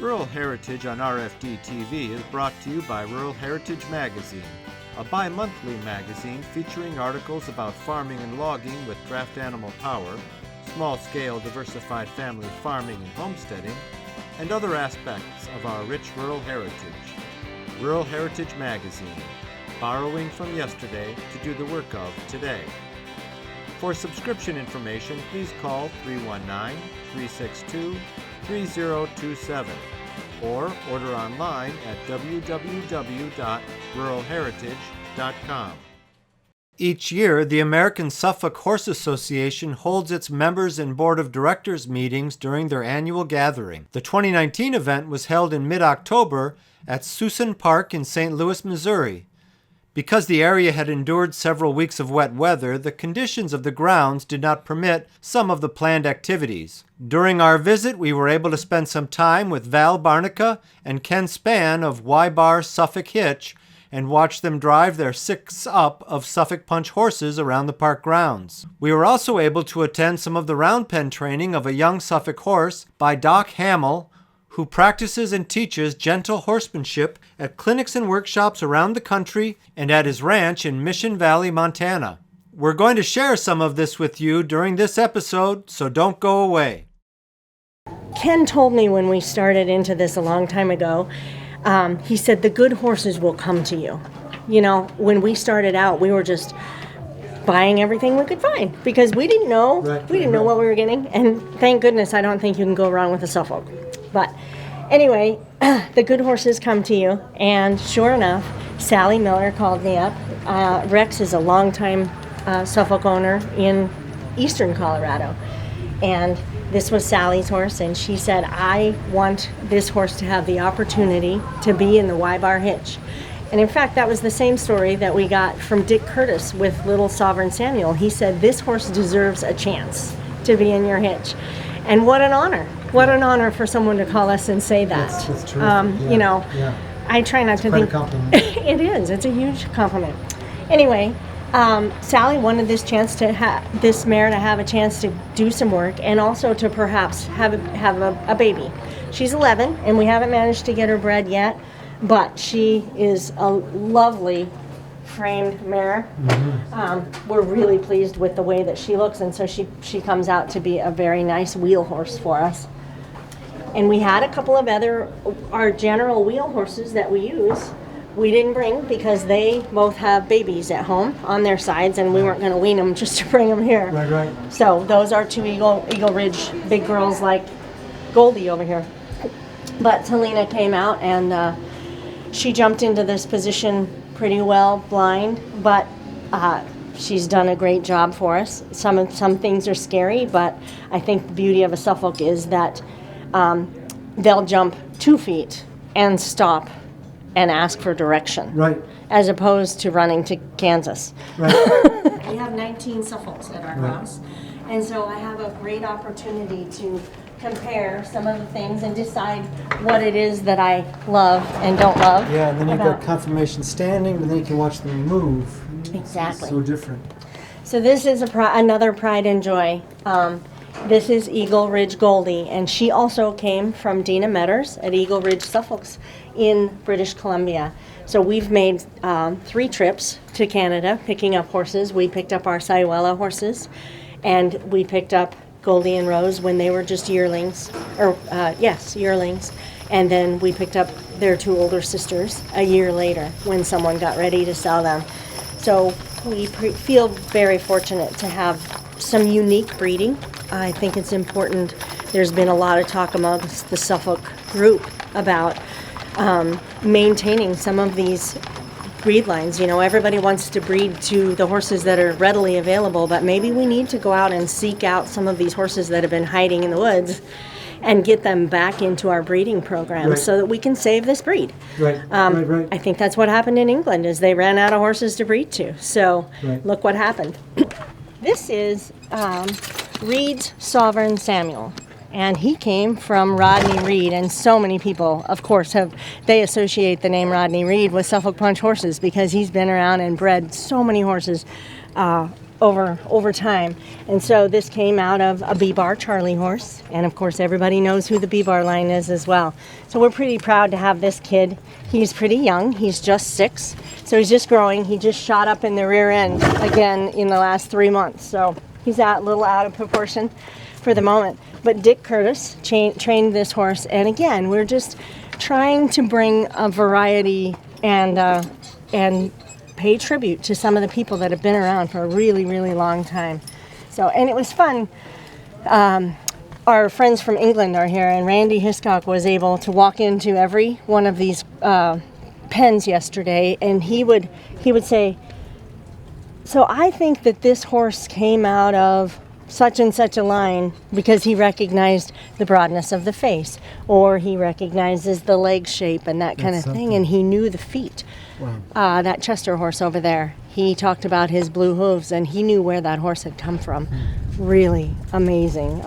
Rural Heritage on RFD TV is brought to you by Rural Heritage Magazine, a bi-monthly magazine featuring articles about farming and logging with draft animal power, small-scale diversified family farming and homesteading, and other aspects of our rich rural heritage. Rural Heritage Magazine, borrowing from yesterday to do the work of today. For subscription information, please call 319-362-3027 or order online at www.ruralheritage.com. Each year, the American Suffolk Horse Association holds its members and board of directors meetings during their annual gathering. The 2019 event was held in mid-October at Susan Park in St. Louis, Missouri. Because the area had endured several weeks of wet weather, the conditions of the grounds did not permit some of the planned activities. During our visit, we were able to spend some time with Val Barnica and Ken Spann of Y-Bar Suffolk Hitch and watch them drive their 6-up of Suffolk Punch horses around the park grounds. We were also able to attend some of the round pen training of a young Suffolk horse by Doc Hamill, who practices and teaches gentle horsemanship at clinics and workshops around the country and at his ranch in Mission Valley, Montana. We're going to share some of this with you during this episode, so don't go away. Ken told me when we started into this a long time ago, he said the good horses will come to you. You know, when we started out, we were just buying everything we could find because we didn't know. We didn't know what we were getting, and thank goodness I don't think you can go wrong with a Suffolk. But anyway, the good horses come to you, and sure enough, Sally Miller called me up. Rex is a longtime Suffolk owner in eastern Colorado, and this was Sally's horse, and she said, I want this horse to have the opportunity to be in the Y-Bar Hitch. And in fact, that was the same story that we got from Dick Curtis with Little Sovereign Samuel. He said, this horse deserves a chance to be in your hitch. And what an honor. What an honor for someone to call us and say that. That's terrific. You know, I try not to think. Quite a compliment. It is. It's a huge compliment. Anyway, Sally wanted this mare to have a chance to do some work and also to perhaps have a baby. She's 11, and we haven't managed to get her bred yet, but she is a lovely framed mare. Mm-hmm. We're really pleased with the way that she looks, and so she comes out to be a very nice wheel horse for us. And we had a couple of our general wheel horses that we use. We didn't bring because they both have babies at home on their sides, and we weren't going to wean them just to bring them here. Right. So those are two Eagle Ridge big girls like Goldie over here. But Talina came out, and she jumped into this position pretty well blind, but she's done a great job for us. Some things are scary, but I think the beauty of a Suffolk is that they'll jump 2 feet and stop and ask for direction. Right. As opposed to running to Kansas. Right. We have 19 Suffolks at our house, and so I have a great opportunity to compare some of the things and decide what it is that I love and don't love. Yeah, and then you've got conformation standing, but then you can watch them move. Exactly. It's so different. So this is another pride and joy. This is Eagle Ridge Goldie, and she also came from Dina Metters at Eagle Ridge Suffolks in British Columbia. So we've made 3 trips to Canada picking up horses. We picked up our Sayuela horses, and we picked up Goldie and Rose when they were just yearlings, yearlings. And then we picked up their 2 older sisters a year later when someone got ready to sell them. So we feel very fortunate to have some unique breeding. I think it's important. There's been a lot of talk amongst the Suffolk group about maintaining some of these breed lines. You know, everybody wants to breed to the horses that are readily available, but maybe we need to go out and seek out some of these horses that have been hiding in the woods and get them back into our breeding programs so that we can save this breed. Right. I think that's what happened in England is they ran out of horses to breed to. So look what happened. This is Reed's Sovereign Samuel. And he came from Rodney Reed, and so many people, of course, they associate the name Rodney Reed with Suffolk Punch horses because he's been around and bred so many horses over time. And so this came out of a B-Bar Charlie horse, and of course everybody knows who the B-Bar line is as well. So we're pretty proud to have this kid. He's pretty young, he's just 6, so he's just growing. He just shot up in the rear end again in the last 3 months, so he's a little out of proportion for the moment. But Dick Curtis trained this horse, and again, we're just trying to bring a variety and pay tribute to some of the people that have been around for a really, really long time. So, and it was fun. Our friends from England are here, and Randy Hiscock was able to walk into every one of these pens yesterday, and he would say, so I think that this horse came out of such and such a line because he recognized the broadness of the face, or he recognizes the leg shape and that kind of thing, and he knew the feet. Wow. That Chester horse over there, he talked about his blue hooves, and he knew where that horse had come from. Really amazing.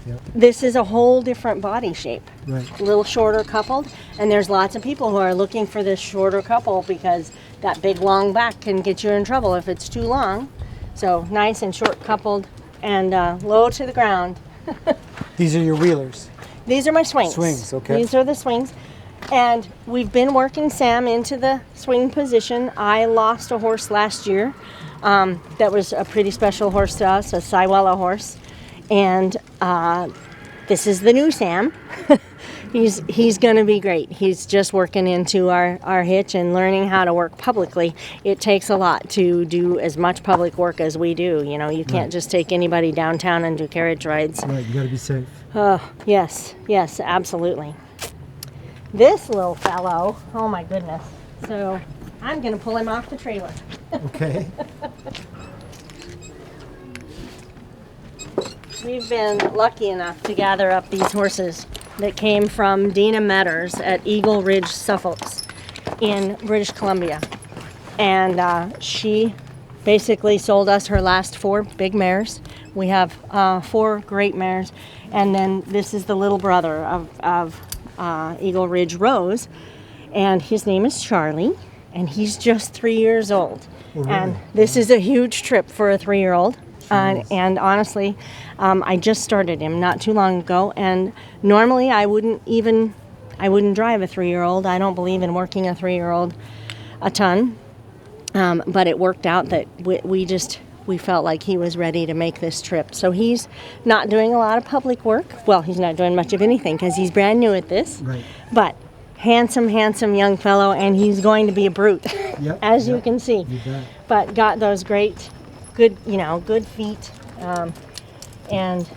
Yep. This is a whole different body shape. Right. A little shorter coupled, and there's lots of people who are looking for this shorter couple because that big long back can get you in trouble if it's too long. So nice and short coupled and low to the ground. These are your wheelers. These are my swings. Swings, okay. These are the swings. And we've been working Sam into the swing position. I lost a horse last year that was a pretty special horse to us, a Siwella horse. And this is the new Sam. He's going to be great. He's just working into our hitch and learning how to work publicly. It takes a lot to do as much public work as we do. You know, you can't just take anybody downtown and do carriage rides. Right, you got to be safe. Yes, absolutely. This little fellow, oh my goodness. So I'm going to pull him off the trailer. Okay. We've been lucky enough to gather up these horses that came from Dina Metters at Eagle Ridge, Suffolk in British Columbia. And she basically sold us her last 4 big mares. We have 4 great mares. And then this is the little brother of Eagle Ridge Rose. And his name is Charlie. And he's just 3 years old. Oh, really? And this is a huge trip for a 3-year-old. And honestly, I just started him not too long ago, and normally I wouldn't drive a 3-year-old. I don't believe in working a 3-year-old a ton, but it worked out that we felt like he was ready to make this trip. So he's not doing a lot of public work. Well, he's not doing much of anything because he's brand new at this. Right. But handsome young fellow, and he's going to be a brute, Yep. as you can see. You bet. But got those good feet, and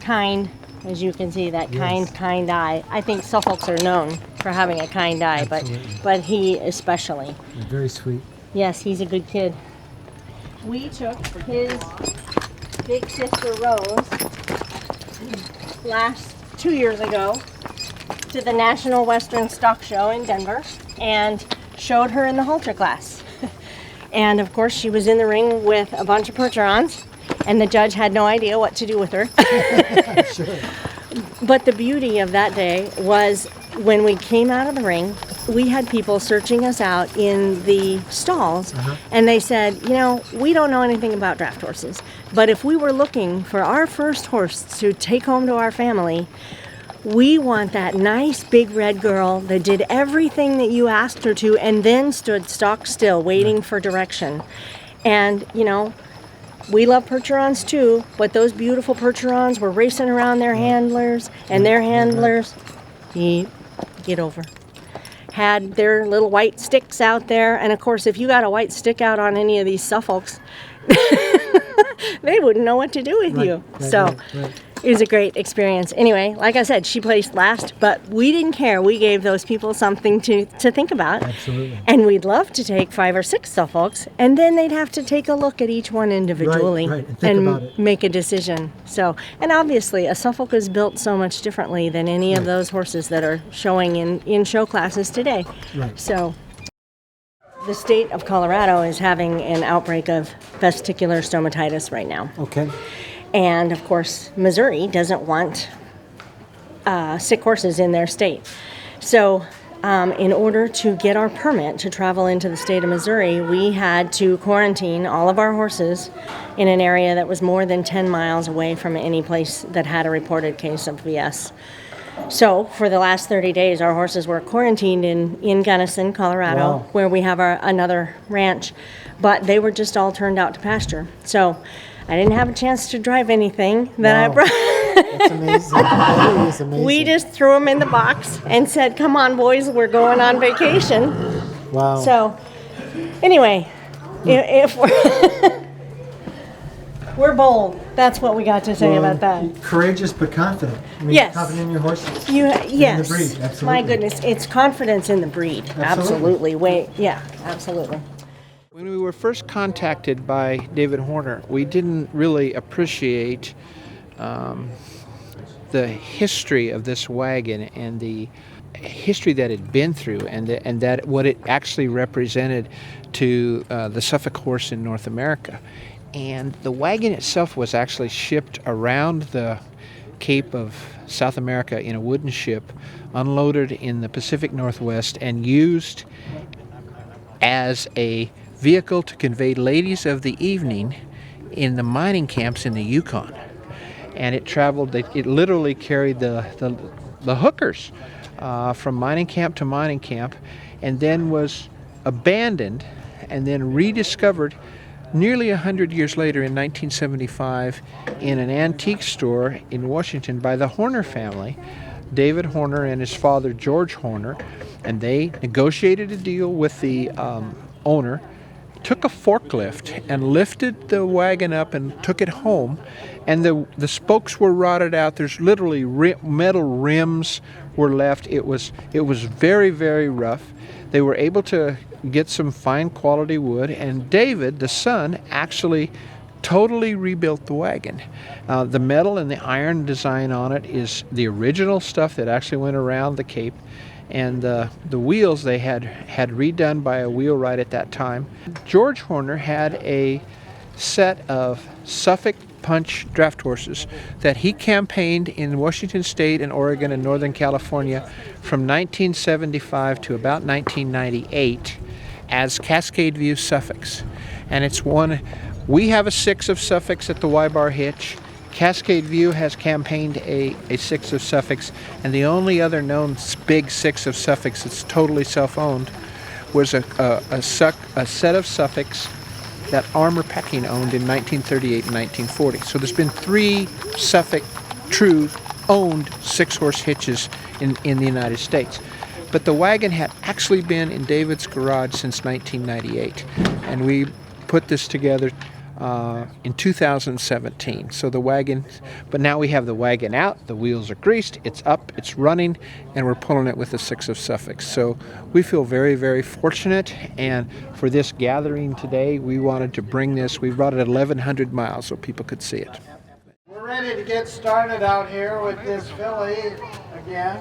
kind, as you can see, that Yes. kind eye. I think Suffolks are known for having a kind eye, Absolutely. but he especially. You're very sweet. Yes, he's a good kid. We took his big sister Rose 2 years ago to the National Western Stock Show in Denver and showed her in the halter class. And of course she was in the ring with a bunch of Percherons, and the judge had no idea what to do with her. Sure. But the beauty of that day was when we came out of the ring, we had people searching us out in the stalls, and they said, we don't know anything about draft horses, but if we were looking for our first horse to take home to our family, we want that nice big red girl that did everything that you asked her to and then stood stock still waiting for direction. And, we love Percherons too, but those beautiful Percherons were racing around their handlers, and their handlers, get over, had their little white sticks out there. And of course, if you got a white stick out on any of these Suffolks, they wouldn't know what to do with you. So it was a great experience. Anyway, like I said, she placed last, but we didn't care. We gave those people something to think about. Absolutely. And we'd love to take 5 or 6 Suffolks, and then they'd have to take a look at each one individually Right, and think about it. make a decision. So, and obviously, a Suffolk is built so much differently than any of those horses that are showing in show classes today. Right. So, the state of Colorado is having an outbreak of vestibular stomatitis right now. Okay. And of course, Missouri doesn't want sick horses in their state. So in order to get our permit to travel into the state of Missouri, we had to quarantine all of our horses in an area that was more than 10 miles away from any place that had a reported case of VS. So for the last 30 days, our horses were quarantined in Gunnison, Colorado, Wow. where we have another ranch, but they were just all turned out to pasture. So I didn't have a chance to drive anything that I Wow. brought. That's amazing. That is amazing. We just threw them in the box and said, "Come on, boys, we're going on vacation." Wow. So, anyway, if we're bold, that's what we got to say about that. Courageous but confident. I mean, Yes. confident in your horses. Yes. breed, absolutely. My goodness, it's confidence in the breed. Absolutely. Absolutely. When we were first contacted by David Horner, we didn't really appreciate the history of this wagon and the history that it had been through, and that what it actually represented to the Suffolk horse in North America. And the wagon itself was actually shipped around the Cape of South America in a wooden ship, unloaded in the Pacific Northwest, and used as a vehicle to convey ladies of the evening in the mining camps in the Yukon. And it traveled, it literally carried the hookers from mining camp to mining camp, and then was abandoned and then rediscovered nearly 100 years later in 1975 in an antique store in Washington by the Horner family, David Horner and his father George Horner, and they negotiated a deal with the owner, took a forklift and lifted the wagon up and took it home, and the spokes were rotted out. There's literally metal rims were left. It was very, very rough. They were able to get some fine quality wood, and David, the son, actually totally rebuilt the wagon. The metal and the iron design on it is the original stuff that actually went around the Cape, and the wheels they had redone by a wheelwright at that time. George Horner had a set of Suffolk Punch draft horses that he campaigned in Washington State and Oregon and Northern California from 1975 to about 1998 as Cascade View Suffolks. And it's one, we have a 6 of Suffolks at the Y-Bar Hitch. Cascade View has campaigned a 6 of Suffolks, and the only other known big 6 of Suffolks that's totally self-owned was a set of Suffolks that Armour Pecking owned in 1938 and 1940. So there's been 3 Suffolk true owned 6-horse hitches in the United States. But the wagon had actually been in David's garage since 1998, and we put this together in 2017. So the wagon, but now we have the wagon out, the wheels are greased, it's up, it's running, and we're pulling it with the 6 of Suffolk. So we feel very, very fortunate, and for this gathering today, we wanted to bring this. We brought it 1,100 miles so people could see it. We're ready to get started out here with this filly again.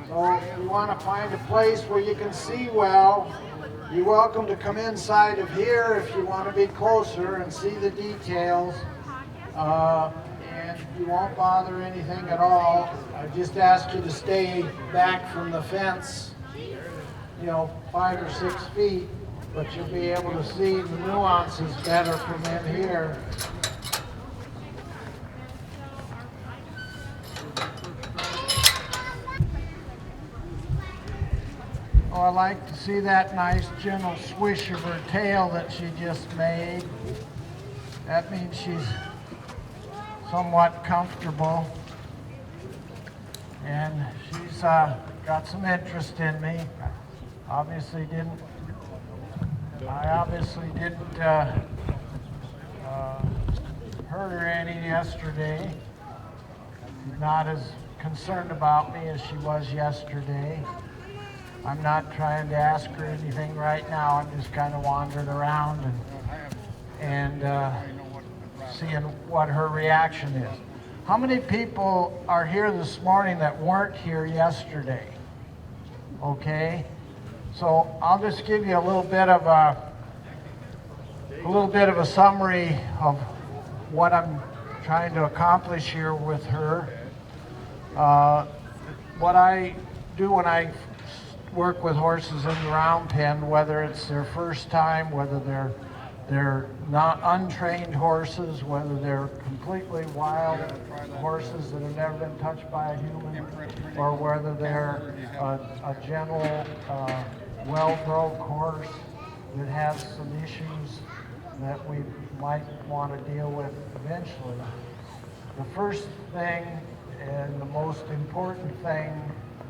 So if you want to find a place where you can see well, you're welcome to come inside of here if you want to be closer and see the details. And you won't bother anything at all. I just ask you to stay back from the fence, 5 or 6 feet, but you'll be able to see the nuances better from in here. Oh, I like to see that nice gentle swish of her tail that she just made. That means she's somewhat comfortable. And she's got some interest in me. I obviously didn't hurt her any yesterday. She's not as concerned about me as she was yesterday. I'm not trying to ask her anything right now. I'm just kind of wandering around and seeing what her reaction is. How many people are here this morning that weren't here yesterday? Okay, so I'll just give you a little bit of a summary of what I'm trying to accomplish here with her. What I do when I work with horses in the round pen, whether it's their first time, whether they're not untrained horses, whether they're completely wild horses that have never been touched by a human, or whether they're a gentle, well-bred horse that has some issues that we might want to deal with eventually. The first thing and the most important thing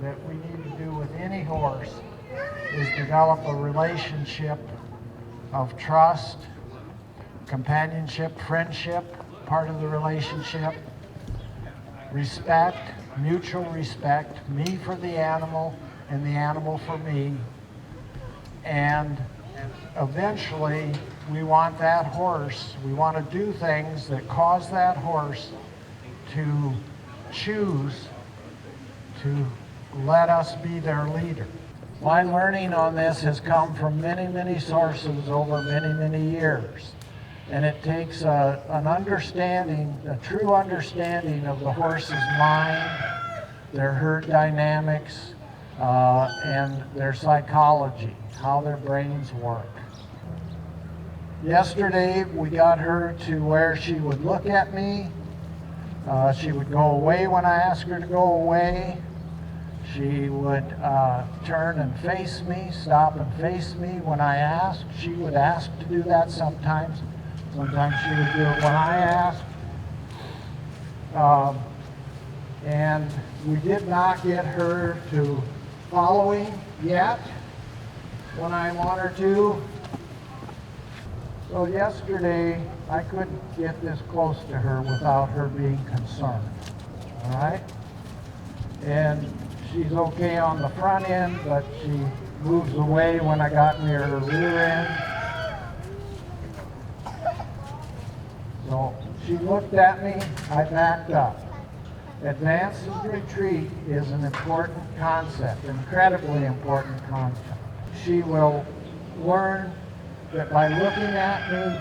that we need to do with any horse is develop a relationship of trust, companionship, friendship, part of the relationship, respect, mutual respect, me for the animal and the animal for me. And eventually we want that horse, we want to do things that cause that horse to choose to let us be their leader. My learning on this has come from many, many sources over many, many years. And it takes an understanding, a true understanding of the horse's mind, their herd dynamics, and their psychology, how their brains work. Yesterday, we got her to where she would look at me. She would go away when I asked her to go away. She would turn and face me, stop and face me when I asked. She would ask to do that sometimes. Sometimes she would do it when I asked. And we did not get her to following yet when I want her to. So yesterday, I couldn't get this close to her without her being concerned, all right? And she's okay on the front end, but she moves away when I got near her rear end. So she looked at me, I backed up. Advance and retreat is an important concept, incredibly important concept. She will learn that by looking at me,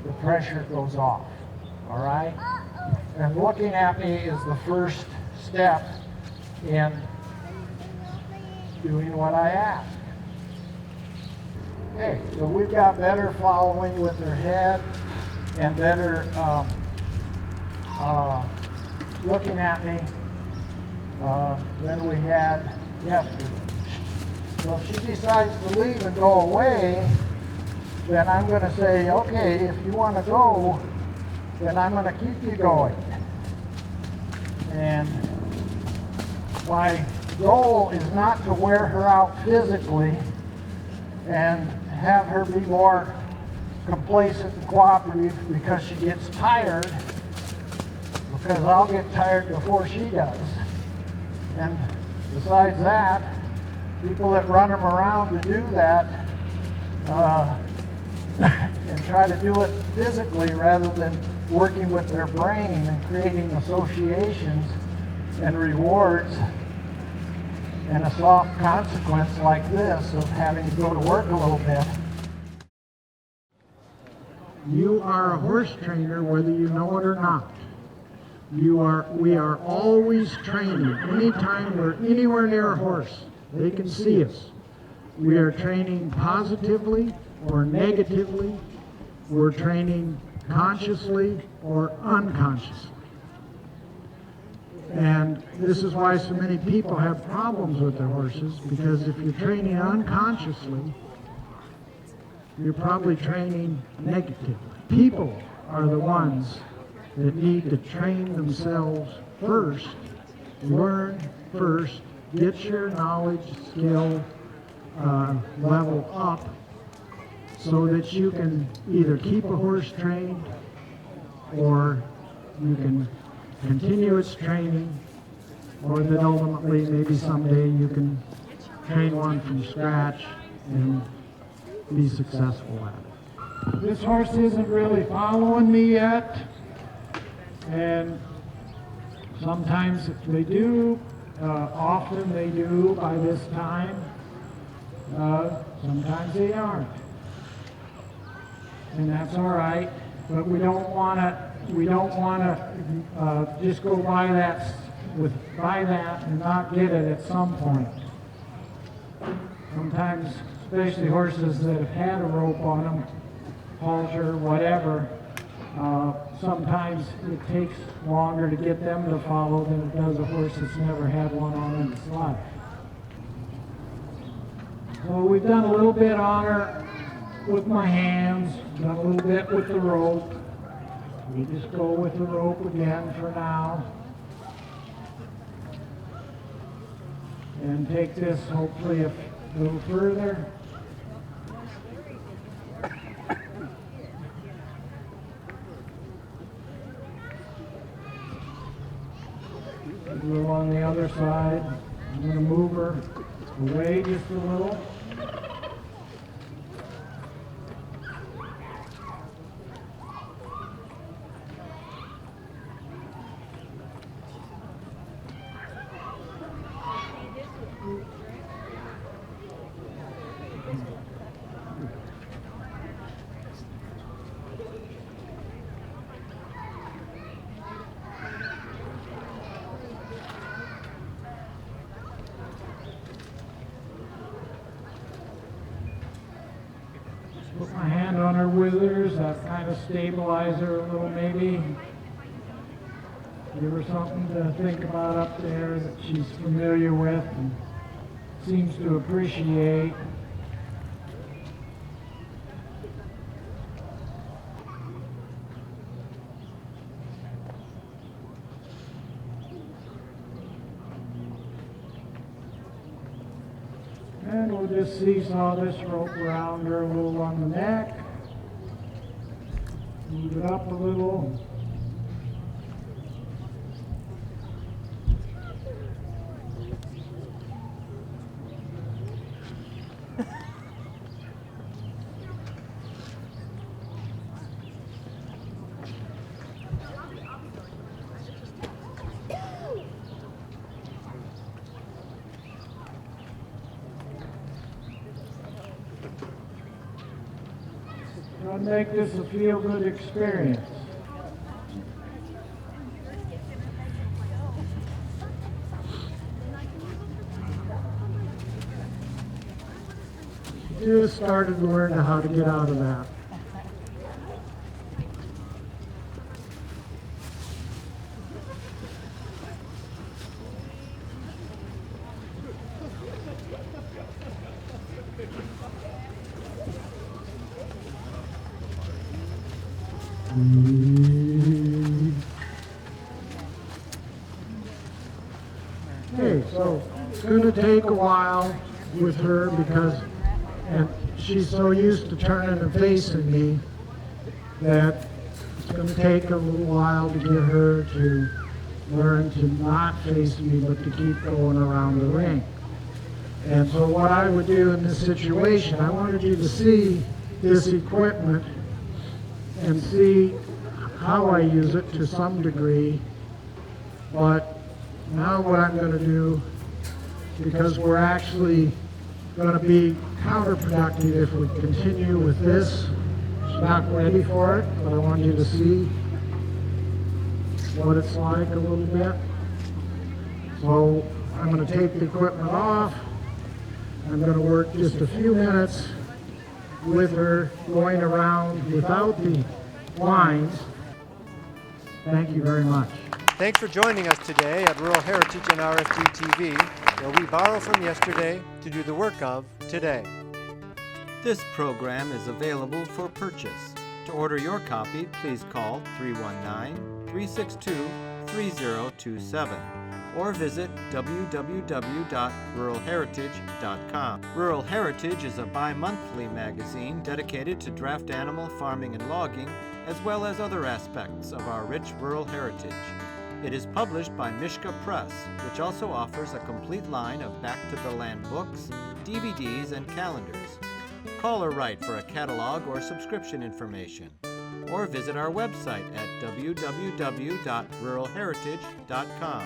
the pressure goes off, all right? And looking at me is the first step in doing what I ask. Okay, so we've got better following with her head and better looking at me than we had yesterday. So if she decides to leave and go away, then I'm going to say, okay, if you want to go, then I'm going to keep you going. And my goal is not to wear her out physically and have her be more complacent and cooperative because she gets tired, because I'll get tired before she does. And besides that, people that run them around to do that and try to do it physically rather than working with their brain and creating associations and rewards and a soft consequence like this of having to go to work a little bit. You are a horse trainer whether you know it or not. We are always training. Anytime we're anywhere near a horse, they can see us. We are training positively or negatively. We're training consciously or unconsciously. And this is why so many people have problems with their horses, because if you're training unconsciously, you're probably training negatively. People are the ones that need to train themselves first, learn first, get your knowledge, skill level up so that you can either keep a horse trained or you can continue its training, or that ultimately maybe someday you can train one from scratch and be successful at it. This horse isn't really following me yet, and sometimes they do, often they do by this time, sometimes they aren't. And that's all right, but we don't want to just go by that and not get it at some point. Sometimes, especially horses that have had a rope on them, halter, whatever, sometimes it takes longer to get them to follow than it does a horse that's never had one on in its life. So we've done a little bit on her with my hands, done a little bit with the rope. We just go with the rope again for now. And take this hopefully a little further. A little on the other side. I'm going to move her away just a little. Put my hand on her withers, that kind of stabilize her a little maybe. Give her something to think about up there that she's familiar with and seems to appreciate. And we'll just seesaw this rope around her a little on the neck. Move it up a little. Try to make this a feel-good experience. Just started to learn how to get out of that. Okay, so it's going to take a while with her because and she's so used to turning and facing me that it's going to take a little while to get her to learn to not face me but to keep going around the ring. And so what I would do in this situation, I wanted you to see this equipment and see how I use it to some degree. But now what I'm going to do, because we're actually going to be counterproductive if we continue with this. She's not ready for it, but I want you to see what it's like a little bit. So I'm going to take the equipment off. I'm going to work just a few minutes with her going around without the lines. Thank you very much. Thanks for joining us today at Rural Heritage and RFD TV, where we borrow from yesterday to do the work of today. This program is available for purchase. To order your copy, please call 319-362-3027 or visit www.ruralheritage.com. Rural Heritage is a bi-monthly magazine dedicated to draft animal farming and logging, as well as other aspects of our rich rural heritage. It is published by Mishka Press, which also offers a complete line of Back to the Land books, DVDs, and calendars. Call or write for a catalog or subscription information, or visit our website at www.ruralheritage.com.